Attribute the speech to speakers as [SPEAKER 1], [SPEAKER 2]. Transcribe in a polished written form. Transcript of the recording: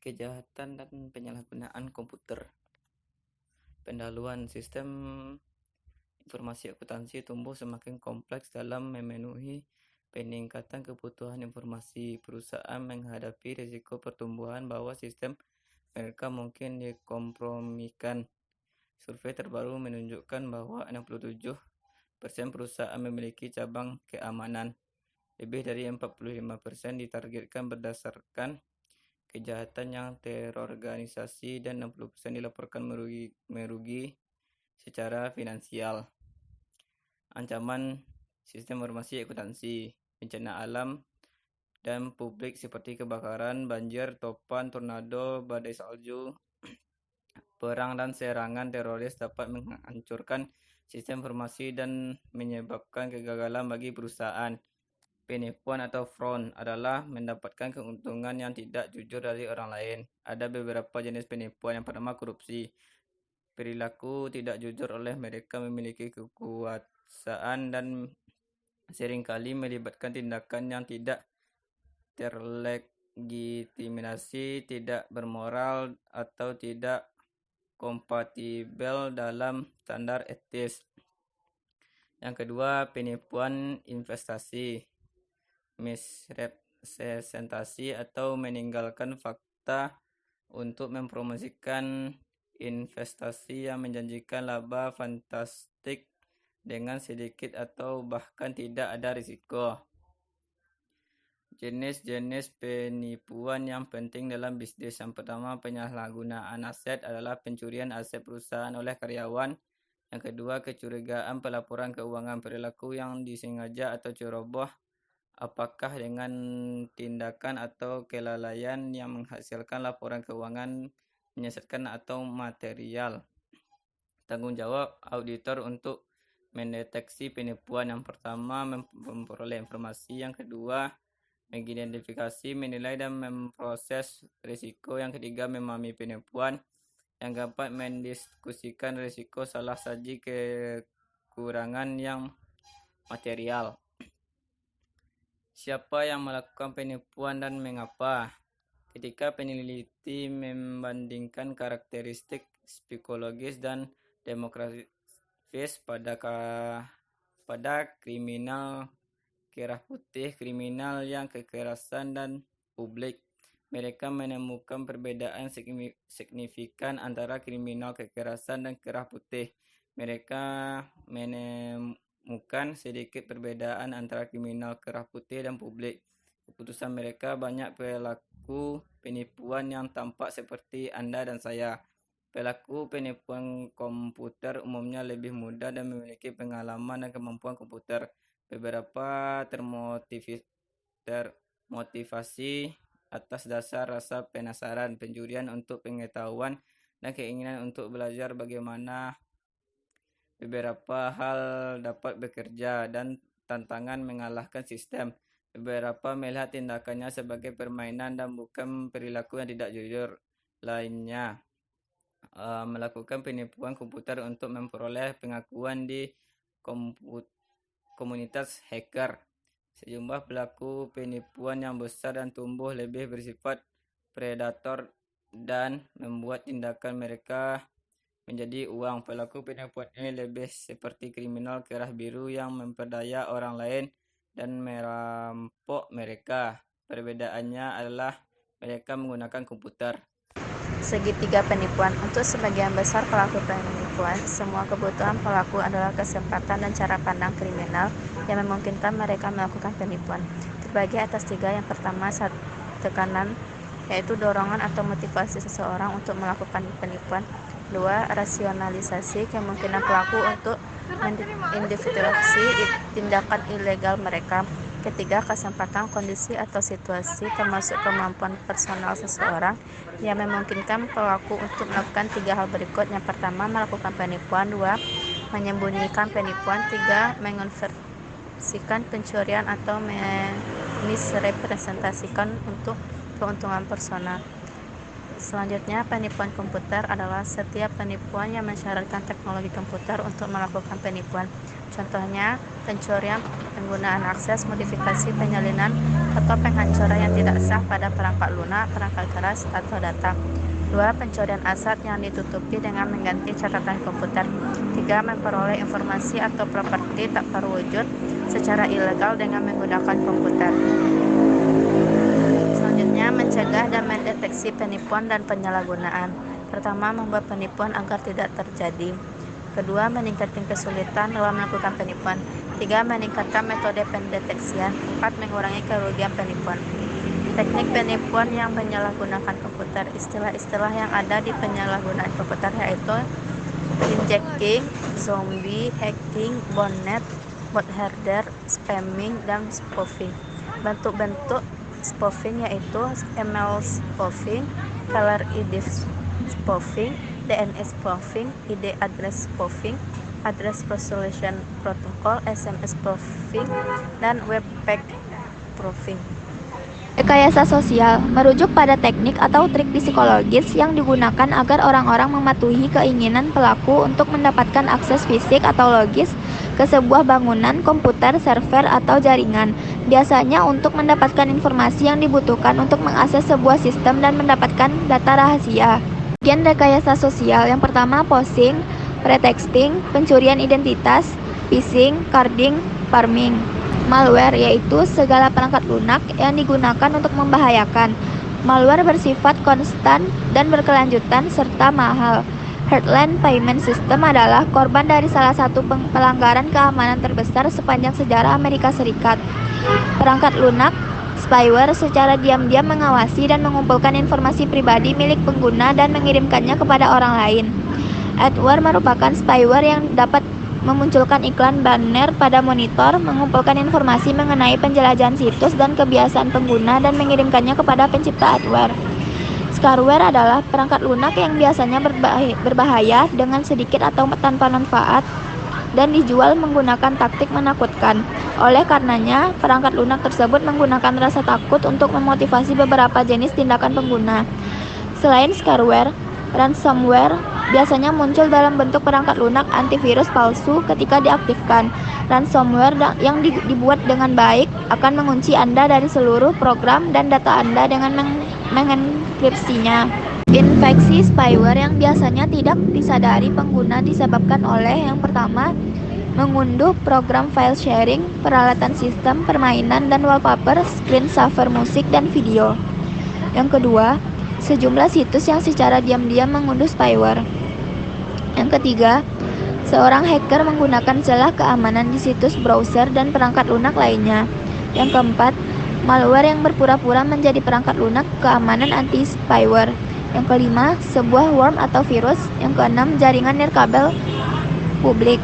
[SPEAKER 1] Kejahatan dan penyalahgunaan komputer. Pendahuluan sistem informasi akuntansi tumbuh semakin kompleks dalam memenuhi peningkatan kebutuhan informasi. Perusahaan menghadapi risiko pertumbuhan bahwa sistem mereka mungkin dikompromikan. Survei terbaru menunjukkan bahwa 67% perusahaan memiliki cabang keamanan. Lebih dari 45% ditargetkan berdasarkan kejahatan yang terorganisasi dan 60% dilaporkan merugi secara finansial. Ancaman sistem informasi akuntansi, bencana alam dan publik seperti kebakaran, banjir, topan, tornado, badai salju, perang dan serangan teroris dapat menghancurkan sistem informasi dan menyebabkan kegagalan bagi perusahaan. Penipuan atau fraud adalah mendapatkan keuntungan yang tidak jujur dari orang lain. Ada beberapa jenis penipuan. Yang pertama, korupsi. Perilaku tidak jujur oleh mereka memiliki kekuasaan dan seringkali melibatkan tindakan yang tidak terlegitimasi, tidak bermoral, atau tidak kompatibel dalam standar etis. Yang kedua, penipuan investasi. Misrepresentasi atau meninggalkan fakta untuk mempromosikan investasi yang menjanjikan laba fantastik dengan sedikit atau bahkan tidak ada risiko. Jenis-jenis penipuan yang penting dalam bisnis. Yang pertama, penyalahgunaan aset adalah pencurian aset perusahaan oleh karyawan. Yang kedua, kecurigaan pelaporan keuangan, perilaku yang disengaja atau ceroboh, apakah dengan tindakan atau kelalaian yang menghasilkan laporan keuangan menyesatkan atau material. Tanggung jawab auditor untuk mendeteksi penipuan. Yang pertama, memperoleh informasi. Yang kedua, mengidentifikasi, menilai dan memproses risiko. Yang ketiga, memahami penipuan. Yang keempat, mendiskusikan risiko salah saji kekurangan yang material. Siapa yang melakukan penipuan dan mengapa? Ketika peneliti membandingkan karakteristik psikologis dan demografis pada kriminal kerah putih, kriminal yang kekerasan, dan publik, mereka menemukan perbedaan signifikan antara kriminal kekerasan dan kerah putih. Mereka menemukan sedikit perbedaan antara kriminal kerah putih dan publik. Keputusan mereka, banyak pelaku penipuan yang tampak seperti Anda dan saya. Pelaku penipuan komputer umumnya lebih muda dan memiliki pengalaman dan kemampuan komputer. Beberapa termotivasi atas dasar rasa penasaran, pencurian untuk pengetahuan, dan keinginan untuk belajar bagaimana beberapa hal dapat bekerja, dan tantangan mengalahkan sistem. Beberapa melihat tindakannya sebagai permainan dan bukan perilaku yang tidak jujur. Lainnya, melakukan penipuan komputer untuk memperoleh pengakuan di komunitas hacker. Sejumlah pelaku penipuan yang besar dan tumbuh lebih bersifat predator dan membuat tindakan mereka menjadi uang. Pelaku penipuan ini lebih seperti kriminal kerah biru yang memperdaya orang lain dan merampok mereka. Perbedaannya adalah mereka menggunakan komputer.
[SPEAKER 2] Segitiga penipuan. Untuk sebagian besar pelaku penipuan, semua kebutuhan pelaku adalah kesempatan dan cara pandang kriminal yang memungkinkan mereka melakukan penipuan. Terbagi atas tiga. Yang pertama, tekanan, yaitu dorongan atau motivasi seseorang untuk melakukan penipuan. 2. Rasionalisasi, kemungkinan pelaku untuk mengidentifikasi tindakan ilegal mereka. Ketiga, kesempatan, kondisi atau situasi, termasuk kemampuan personal seseorang yang memungkinkan pelaku untuk melakukan tiga hal berikut. Yang pertama, melakukan penipuan. 2. Menyembunyikan penipuan. 3. Mengonversikan pencurian atau misrepresentasikan untuk keuntungan personal. Selanjutnya, penipuan komputer adalah setiap penipuan yang mensyaratkan teknologi komputer untuk melakukan penipuan. Contohnya, pencurian, penggunaan akses, modifikasi, penyalinan, atau penghancuran yang tidak sah pada perangkat lunak, perangkat keras, atau data. 2. Pencurian aset yang ditutupi dengan mengganti catatan komputer. 3. Memperoleh informasi atau properti tak terwujud secara ilegal dengan menggunakan komputer. Selanjutnya, mencegah dan mendeteksi penipuan dan penyalahgunaan. Pertama, membuat penipuan agar tidak terjadi. Kedua, meningkatkan kesulitan dalam melakukan penipuan. 3. Meningkatkan metode pendeteksian. 4. Mengurangi kerugian penipuan. Teknik penipuan yang menyalahgunakan komputer. Istilah-istilah yang ada di penyalahgunaan komputer yaitu hijacking, zombie, hacking, botnet, bot herder, spamming, dan spoofing. Bentuk-bentuk spoofing yaitu email spoofing, caller ID spoofing, DNS spoofing, ID address spoofing, address resolution protocol, SMS spoofing, dan webpack spoofing.
[SPEAKER 3] Rekayasa sosial merujuk pada teknik atau trik psikologis yang digunakan agar orang-orang mematuhi keinginan pelaku untuk mendapatkan akses fisik atau logis ke sebuah bangunan, komputer, server, atau jaringan, biasanya untuk mendapatkan informasi yang dibutuhkan untuk mengakses sebuah sistem dan mendapatkan data rahasia. Bagian rekayasa sosial yang pertama, phishing, pretexting, pencurian identitas, phishing, carding, farming. Malware yaitu segala perangkat lunak yang digunakan untuk membahayakan. Malware bersifat konstan dan berkelanjutan serta mahal. Heartland Payment System adalah korban dari salah satu pelanggaran keamanan terbesar sepanjang sejarah Amerika Serikat. Perangkat lunak, spyware secara diam-diam mengawasi dan mengumpulkan informasi pribadi milik pengguna dan mengirimkannya kepada orang lain. Adware merupakan spyware yang dapat memunculkan iklan banner pada monitor, mengumpulkan informasi mengenai penjelajahan situs dan kebiasaan pengguna dan mengirimkannya kepada pencipta adware. Scareware adalah perangkat lunak yang biasanya berbahaya dengan sedikit atau tanpa manfaat dan dijual menggunakan taktik menakutkan. Oleh karenanya, perangkat lunak tersebut menggunakan rasa takut untuk memotivasi beberapa jenis tindakan pengguna. Selain scareware, ransomware biasanya muncul dalam bentuk perangkat lunak antivirus palsu ketika diaktifkan. Ransomware yang dibuat dengan baik akan mengunci Anda dari seluruh program dan data Anda dengan mengenkripsinya. Infeksi spyware yang biasanya tidak disadari pengguna disebabkan oleh yang pertama, mengunduh program file sharing, peralatan sistem, permainan, dan wallpaper, screensaver musik, dan video. Yang kedua, sejumlah situs yang secara diam-diam mengunduh spyware. Yang ketiga, seorang hacker menggunakan celah keamanan di situs browser dan perangkat lunak lainnya. Yang keempat, malware yang berpura-pura menjadi perangkat lunak keamanan anti-spyware. Yang kelima, sebuah worm atau virus. Yang keenam, jaringan nirkabel publik.